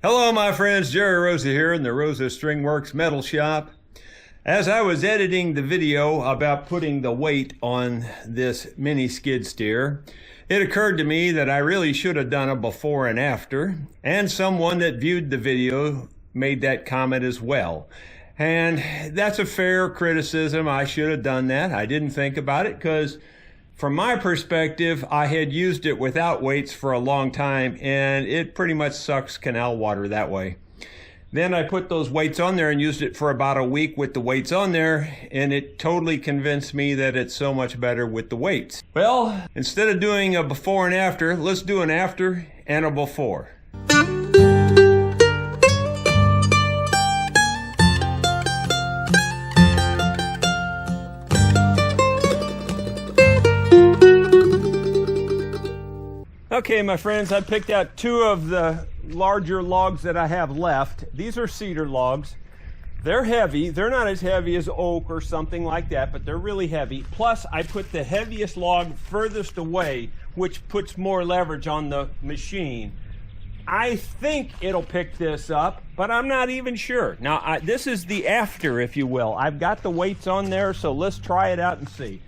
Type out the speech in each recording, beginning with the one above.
Hello my friends, Jerry Rosa here in the Rosa String Works Metal Shop. As I was editing the video about putting the weight on this mini skid steer, it occurred to me that I really should have done a before and after, and someone that viewed the video made that comment as well. And that's a fair criticism. I should have done that. I didn't think about it because from my perspective, I had used it without weights for a long time, and it pretty much sucks canal water that way. Then I put those weights on there and used it for about a week with the weights on there, and it totally convinced me that it's so much better with the weights. Well, instead of doing a before and after, let's do an after and a before. Okay, my friends, I picked out two of the larger logs that I have left. These are cedar logs. They're heavy. They're not as heavy as oak or something like that, but they're really heavy. Plus, I put the heaviest log furthest away, which puts more leverage on the machine. I think it'll pick this up, but I'm not even sure. Now, this is the after, if you will. I've got the weights on there, so let's try it out and see.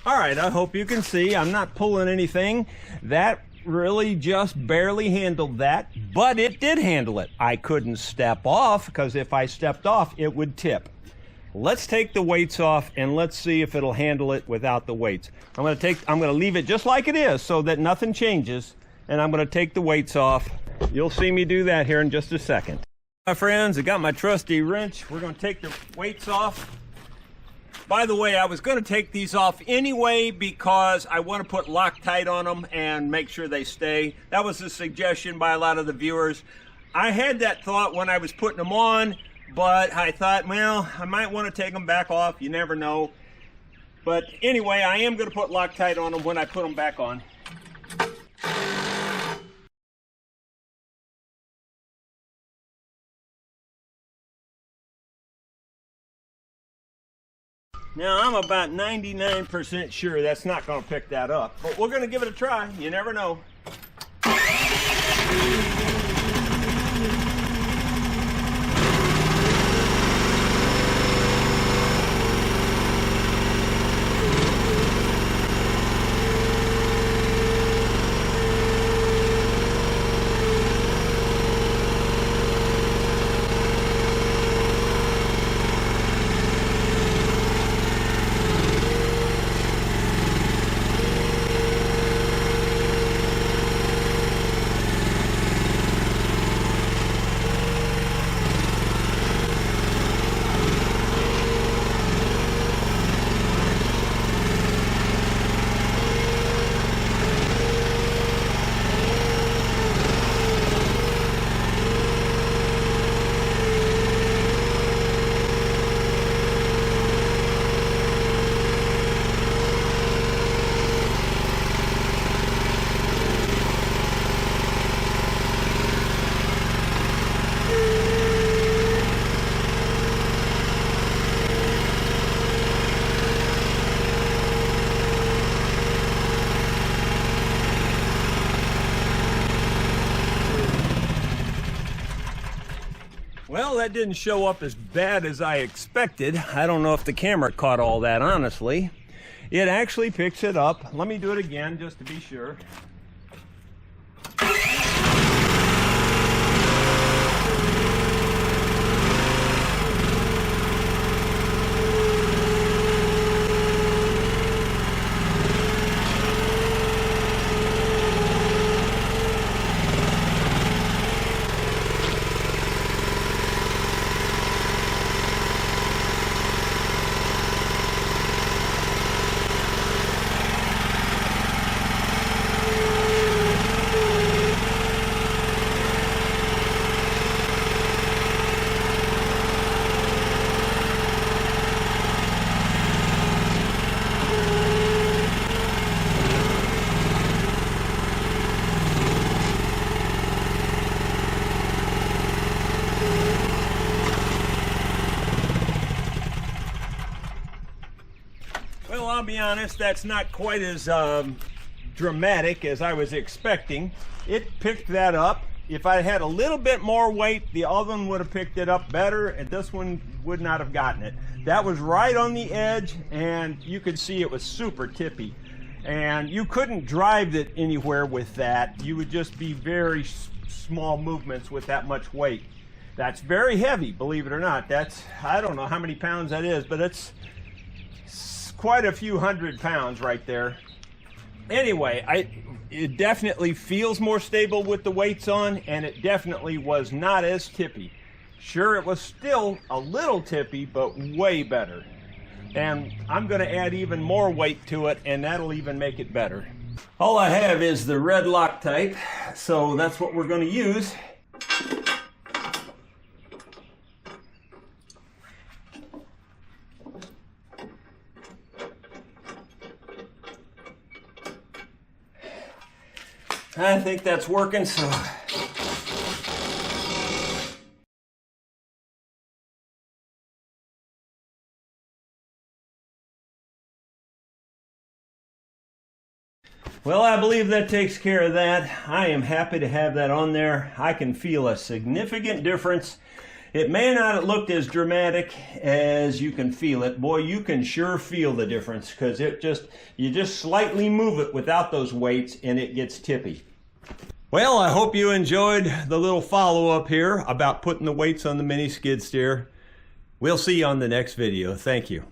All right, I hope you can see I'm not pulling anything. That really just barely handled that, but it did handle it. I couldn't step off because if I stepped off, it would tip. Let's take the weights off and let's see if it'll handle it without the weights. I'm gonna leave it just like it is so that nothing changes, and I'm gonna take the weights off. You'll see me do that here in just a second. My friends, I got my trusty wrench. We're gonna take the weights off. By the way, I was going to take these off anyway because I want to put Loctite on them and make sure they stay. That was a suggestion by a lot of the viewers. I had that thought when I was putting them on, but I thought, well, I might want to take them back off. You never know. But anyway, I am going to put Loctite on them when I put them back on. Now, I'm about 99% sure that's not going to pick that up, but we're going to give it a try. You never know. Well, that didn't show up as bad as I expected. I don't know if the camera caught all that, honestly. It actually picks it up. Let me do it again just to be sure. Well, I'll be honest, that's not quite as dramatic as I was expecting. It picked that up. If I had a little bit more weight, the other one would have picked it up better, and this one would not have gotten it. That was right on the edge, and you could see it was super tippy. And you couldn't drive it anywhere with that. You would just be very small movements with that much weight. That's very heavy, believe it or not. That's, I don't know how many pounds that is, but it's quite a few 100 pounds right there. Anyway, it definitely feels more stable with the weights on, and it definitely was not as tippy. Sure, it was still a little tippy, but way better. And I'm going to add even more weight to it, and that'll even make it better. All I have is the red Loctite, so that's what we're going to use. I think that's working, so. Well, I believe that takes care of that. I am happy to have that on there. I can feel a significant difference. It may not have looked as dramatic as you can feel it. Boy, you can sure feel the difference, because you just slightly move it without those weights and it gets tippy. Well, I hope you enjoyed the little follow-up here about putting the weights on the mini skid steer. We'll see you on the next video. Thank you.